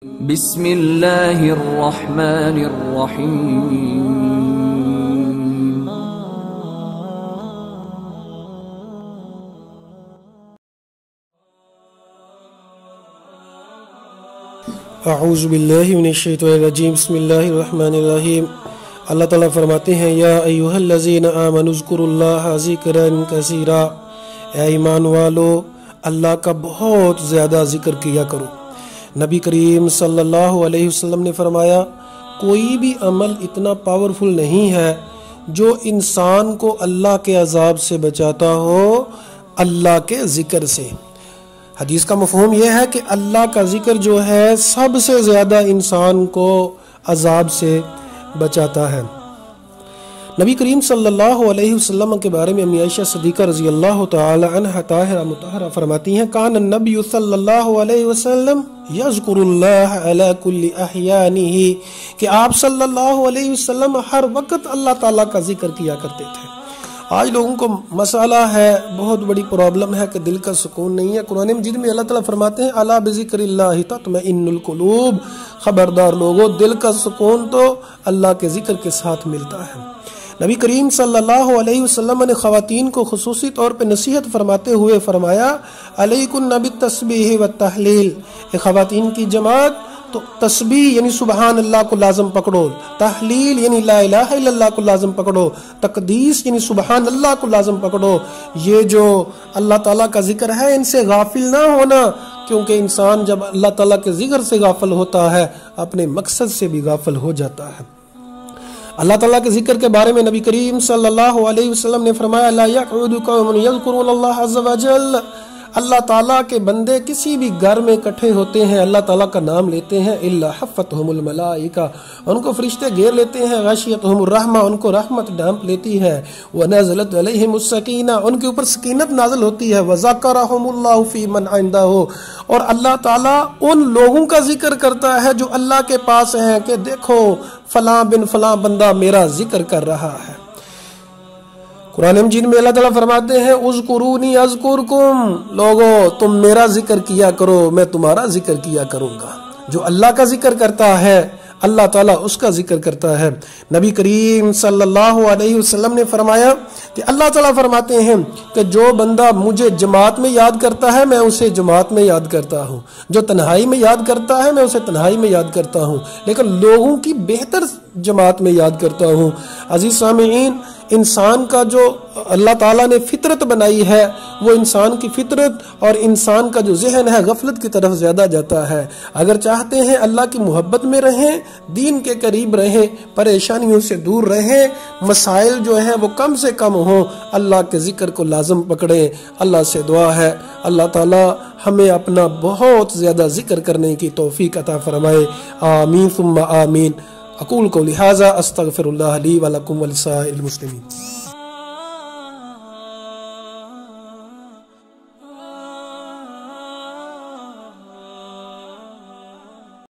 बिस्मिल्लाहिर्रहमानिर्रहीम। अऊज़ु बिल्लाहि मिनश्शैतानिर्रजीम। बिस्मिल्लाहिर्रहमानिर्रहीम। अल्लाह ताला फरमाते हैं, या अय्युहल्लज़ीना आमनु ज़्कुरुल्लाह ज़िक्रन कसीरा। ऐ ईमान वालो, अल्लाह का बहुत ज़्यादा जिक्र किया करो। नबी करीम सल्लल्लाहु अलैहि वसल्लम ने फरमाया, कोई भी अमल इतना पावरफुल नहीं है जो इंसान को अल्लाह के अजाब से बचाता हो अल्लाह के जिक्र से। हदीस का मफ़हूम यह है कि अल्लाह का जिक्र जो है सबसे ज़्यादा इंसान को अजाब से बचाता है। नबी करीम सल्लल्लाहु अलैहि वसल्लम के बारे में अम्मी आयशा सिद्दीक़ा रज़ी अल्लाह तआला अन्हा ताहिरा मुतहहरा फरमाती हैं, कान नबी सल्लल्लाहु अलैहि वसल्लम यज़्कुरुल्लाह अला कुल्ली अहयानिही, कि आप सल्लल्लाहु अलैहि वसल्लम हर वक्त अल्लाह ताला का जिक्र किया करते थे। आज लोगों को मसाला है, बहुत बड़ी प्रॉब्लम है कि दिल का सुकून नहीं है। कुरान मजीद में अल्लाह ताला फरमाते हैं, अला बिज़िक्रिल्लाहि तत्मइन्नुल कुलूब, खबरदार लोगो, दिल का सुकून तो अल्लाह के जिक्र के साथ मिलता है। नबी करीम सल्लल्लाहु अलैहि वसल्लम ने ख़वातीन को खुसूसी तौर पर नसीहत फरमाते हुए फरमाया, अलैकुन्ना बित्तस्बीह व तहलील। ख़वातीन की जमात, तो तस्बीह यानी सुबहान अल्लाह को लाजम पकड़ो, तहलील यानी ला इलाहा इल्लल्लाह को लाजम पकड़ो, तकदीस यानी सुबहान अल्लाह को लाजम पकड़ो। ये जो अल्लाह ताला का जिक्र है, इनसे गाफिल ना होना, क्योंकि इंसान जब अल्लाह ताला के जिक्र से गाफिल होता है अपने मकसद से भी गाफिल हो जाता है। अल्लाह ताला के जिक्र के बारे में नबी करीम सल्लल्लाहु अलैहि वसल्लम ने फरमाया, ला यक़उदु क़ौमुन यज़्कुरुल्लाह अज़्ज़ व जल्ल। अल्लाह ताला के बंदे किसी भी घर में इकट्ठे होते हैं, अल्लाह ताला का नाम लेते हैं, इल्ला हफ़्फ़तहुमुल मलाइका, उनको फरिश्ते घेर लेते हैं, गशियतहुमुर रहमा, उनको रहमत ढांप लेती है, व नज़लत अलैहिमुस सकीना, उनके ऊपर सकीनत नाज़िल होती है, व ज़करहुमुल्लाहु फी मन इंदहु, और अल्लाह ताला उन लोगों का जिक्र करता है जो अल्लाह के पास हैं कि देखो फलां बिन फलां बंदा मेरा जिक्र कर रहा है। कुरान मजीद में अल्लाह ताला फरमाते हैं, उज़कुरूनी अज़कुरकुम, लोगो तुम मेरा जिक्र किया करो, मैं तुम्हारा जिक्र किया करूंगा। जो अल्लाह का जिक्र करता है अल्लाह ताला उसका जिक्र करता है। नबी करीम सल्लल्लाहु अलैहि वसल्लम ने फरमाया कि अल्लाह ताला फरमाते हैं कि जो बंदा मुझे जमात में याद करता है मैं उसे जमात में याद करता हूँ, जो तन्हाई में याद करता है मैं उसे तन्हाई में याद करता हूँ, लेकिन लोगों की बेहतर जमात में याद करता हूँ। अजीज सामीईन, इंसान का जो अल्लाह ताला ने फितरत बनाई है, वो इंसान की फितरत और इंसान का जो जहन है गफलत की तरफ ज्यादा जाता है। अगर चाहते हैं अल्लाह की मोहब्बत में रहें, दीन के करीब रहें, परेशानियों से दूर रहें, मसाइल जो है वो कम से कम हो, अल्लाह के जिक्र को लाजम पकड़ें। अल्लाह से दुआ है अल्लाह ताला हमें अपना बहुत ज्यादा जिक्र करने की तौफीक अता फरमाए। आमीन सुम्मा आमीन। अक़ूलु क़ौली हाज़ा अस्तग़फ़िरुल्लाह ली व लकुम व लिसाइरिल मुस्लिमीन।